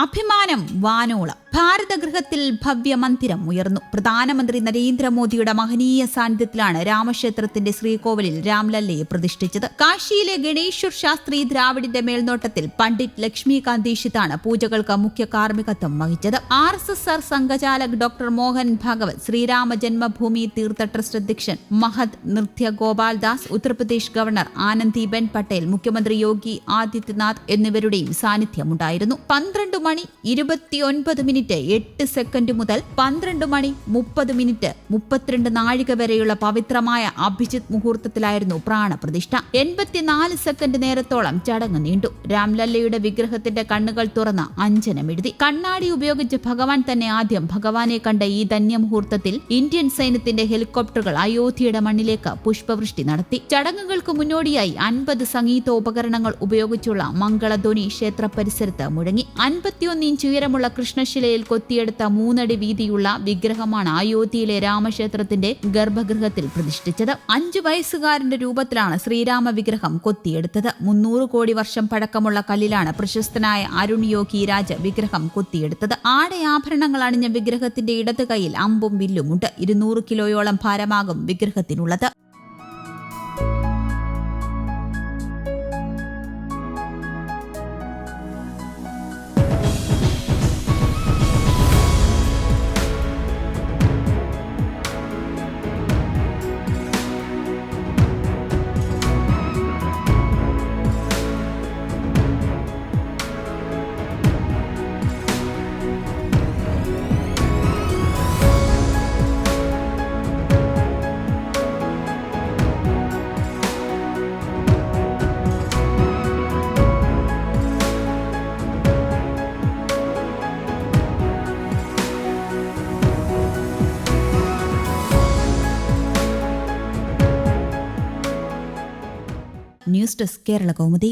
അഭിമാനം വാനോളം. ഭാരതഗൃഹത്തിൽ ഭവ്യമന്ദിരം ഉയർന്നു. പ്രധാനമന്ത്രി നരേന്ദ്രമോദിയുടെ മഹനീയ സാന്നിധ്യത്തിലാണ് രാമക്ഷേത്രത്തിന്റെ ശ്രീകോവിലിൽ രാംലല്ലയെ പ്രതിഷ്ഠിച്ചത്. കാശിയിലെ ഗണേശ്വർ ശാസ്ത്രി ദ്രാവിഡിന്റെ മേൽനോട്ടത്തിൽ പണ്ഡിറ്റ് ലക്ഷ്മികാന്ത് ദീക്ഷിതാണ് പൂജകൾക്ക് മുഖ്യ കാർമ്മികത്വം വഹിച്ചത്. RSS സംഘചാലക് ഡോക്ടർ മോഹൻ ഭാഗവത്, ശ്രീരാമ ജന്മഭൂമി തീർത്ഥ ട്രസ്റ്റ് അധ്യക്ഷൻ മഹത് നൃത്യ ഗോപാൽദാസ്, ഉത്തർപ്രദേശ് ഗവർണർ ആനന്ദിബെൻ പട്ടേൽ, മുഖ്യമന്ത്രി യോഗി ആദിത്യനാഥ് എന്നിവരുടെയും സാന്നിധ്യമുണ്ടായിരുന്നു. 12:29:8 മുതൽ 12:30:32 വരെയുള്ള പവിത്രമായ അഭിജിത്ത് മുഹൂർത്തത്തിലായിരുന്നു പ്രാണപ്രതിഷ്ഠ. 84 സെക്കൻഡ് നേരത്തോളം ചടങ്ങ് നീണ്ടു. രാംലല്ലയുടെ വിഗ്രഹത്തിന്റെ കണ്ണുകൾ തുറന്ന് അഞ്ജനമെഴുതി. കണ്ണാടി ഉപയോഗിച്ച് ഭഗവാൻ തന്നെ ആദ്യം ഭഗവാനെ കണ്ട ഈ ധന്യമുഹൂർത്തത്തിൽ ഇന്ത്യൻ സൈന്യത്തിന്റെ ഹെലികോപ്റ്ററുകൾ അയോധ്യയുടെ മണ്ണിലേക്ക് പുഷ്പവൃഷ്ടി നടത്തി. ചടങ്ങുകൾക്ക് മുന്നോടിയായി 50 സംഗീതോപകരണങ്ങൾ ഉപയോഗിച്ചുള്ള മംഗളധ്വനി ക്ഷേത്ര പരിസരത്ത് മുഴങ്ങി. 51 ഇഞ്ച് ഉയരമുള്ള കൃഷ്ണശിലയിൽ കൊത്തിയെടുത്ത 3 അടി വീതിയുള്ള വിഗ്രഹമാണ് അയോധ്യയിലെ രാമക്ഷേത്രത്തിന്റെ ഗർഭഗൃഹത്തിൽ പ്രതിഷ്ഠിച്ചത്. 5 വയസ്സുകാരന്റെ രൂപത്തിലാണ് ശ്രീരാമ വിഗ്രഹം കൊത്തിയെടുത്തത്. 300 കോടി വർഷം പഴക്കമുള്ള കല്ലിലാണ് പ്രശസ്തനായ അരുൺ യോഗി രാജ വിഗ്രഹം കൊത്തിയെടുത്തത്. ആടയാഭരണങ്ങൾ അണിഞ്ഞ വിഗ്രഹത്തിന്റെ ഇടത് കൈയിൽ അമ്പും വില്ലുമുണ്ട്. 200 കിലോയോളം ഭാരമാകും വിഗ്രഹത്തിനുള്ളത്. News desk Kerala Kaumudi.